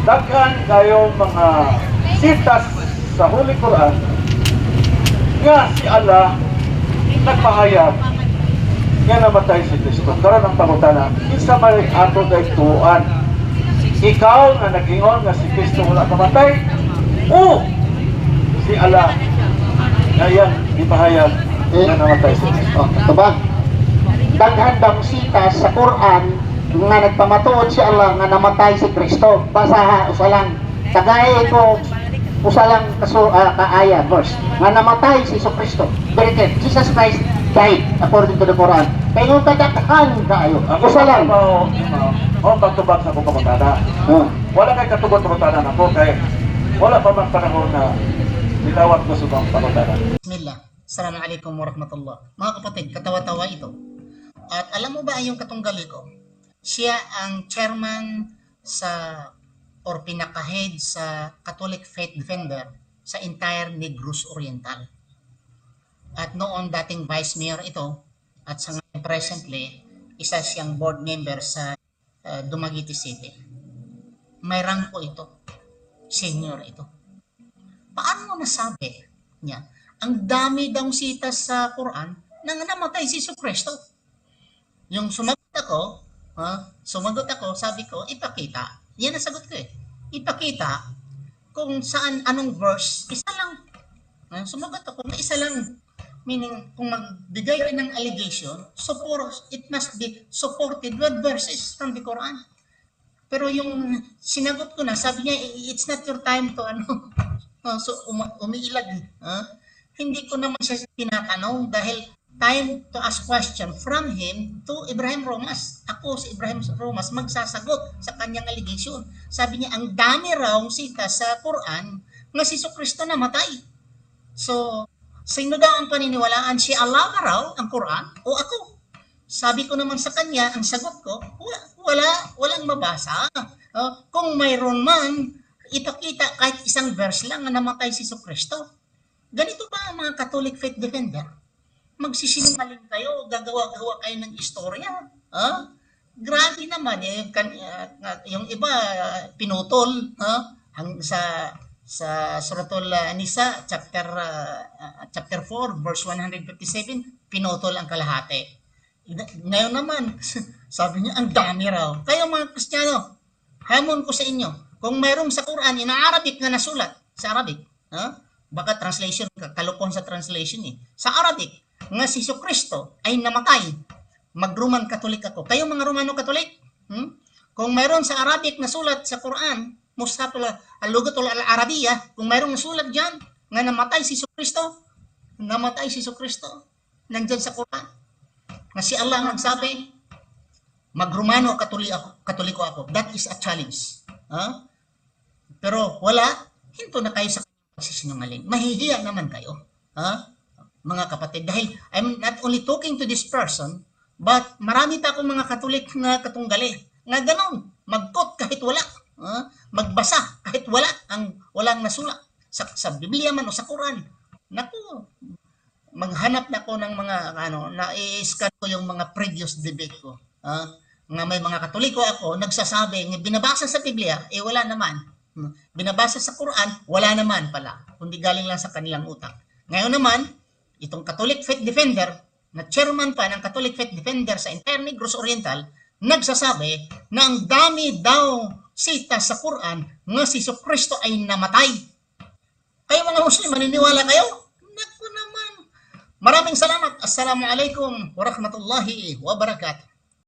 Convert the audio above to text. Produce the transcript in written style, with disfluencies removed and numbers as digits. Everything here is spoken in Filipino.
daghan kayo mga sitas sa Holy Quran nga si Allah nagpahayag nga namatay si Kristo. Karon ang pangutana, kinsa may ato daytoan? Ikaw na nag-ingon nga si Kristo wala namatay, o si Allah nga yan ipahayag nga namatay si Kristo? Ito ba? Daghan daw sitas sa Quran nga nagpamatuod si Allah nga namatay si Kristo. Basaha usa lang. Tagay ko usa lang kaaya verse nga namatay si Kristo. Bereket, Jesus Christ died according to the Quran. Kaya yung kadaghan kaayo. Usa lang. Ang pagtubag sa akong pangutana. Wala kay katubag-pangutana na po kay wala pa man panahon na itawag ko sa pangutana. Bismillah. Assalamualaikum warahmatullah. Mga kapatid, katawa-tawa ito. At alam mo ba yung katunggali ko? Siya ang chairman sa or pinaka-head sa Catholic Faith Defender sa entire Negros Oriental. At noon dating vice mayor ito at sa ngayon presently isa siyang board member sa Dumaguete City. May rangko ito. Senior ito. Paano mo nasabi niya? Ang dami daw sitas sa Quran nang namatay si Kristo. Yung sumagot ako, sabi ko, ipakita. Yan ang sagot ko eh. Ipakita kung saan, anong verse, isa lang. Sumagot ako na isa lang. Meaning, kung magbigay ka ng allegation, it must be supported with verses from the Quran. Pero yung sinagot ko na, sabi niya, it's not your time to umiilag. Hindi ko naman siya tinatanong dahil time to ask question from him to Ibrahim Romas. Ako si Ibrahim Romas magsasagot sa kanyang allegation. Sabi niya, ang dami raw sita sa Quran nga si Kristo namatay. So, sino daw ang paniniwalaan? Si Allah ba raw ang Quran o ako? Sabi ko naman sa kanya, ang sagot ko, walang mabasa. Kung mayroon man, ipakita kahit isang verse lang na namatay si Kristo. Ganito ba ang mga Catholic Faith Defender? Magsisinungaling kayo, gagawa-gawa kayo ng istorya. Grabe naman yung iba pinutol sa Suratul Nisa chapter 4 verse 157 pinutol ang kalahati. Ngayon naman sabi niya ang dami raw. Kayo mga Kristiyano, hamon ko sa inyo, kung mayroong sa Quran ina-Arabic na nasulat sa Arabic, baka translation kalupon sa translation sa Arabic nga si Kristo ay namatay, mag-Roman Catholic ako. Kayo mga Romano Catholic, kung mayroon sa Arabic na sulat sa Quran, Mushaf al-Lugatul al-Arabiya, kung mayroong sulat diyan nga namatay si Kristo, nandiyan sa Quran. Nga si Allah ang nagsabi, mag-Romano Katoliko ako. That is a challenge. Pero wala, hinto na kayo sa pagsisinungaling. Mahihiya naman kayo. Mga kapatid, dahil I'm not only talking to this person, but marami pa akong mga Katolik na katunggali nga ganon, mag-quote kahit wala, magbasa kahit walang nasulat sa Biblia man o sa Quran. Naku, maghanap na ako ng mga na-i-scan ko yung mga previous debate ko. Nga may mga Katoliko ako nagsasabi, binabasa sa Biblia, wala naman. Binabasa sa Quran, wala naman pala, kundi galing lang sa kanilang utak. Ngayon naman, itong Catholic Faith Defender, na chairman pa ng Catholic Faith Defender sa entire Negros Oriental, nagsasabi na ang dami daw sita sa Quran nga si Kristo ay namatay. Kayo mga Muslim, maniniwala kayo? Naku naman. Maraming salamat. Assalamualaikum warahmatullahi wabarakatuh.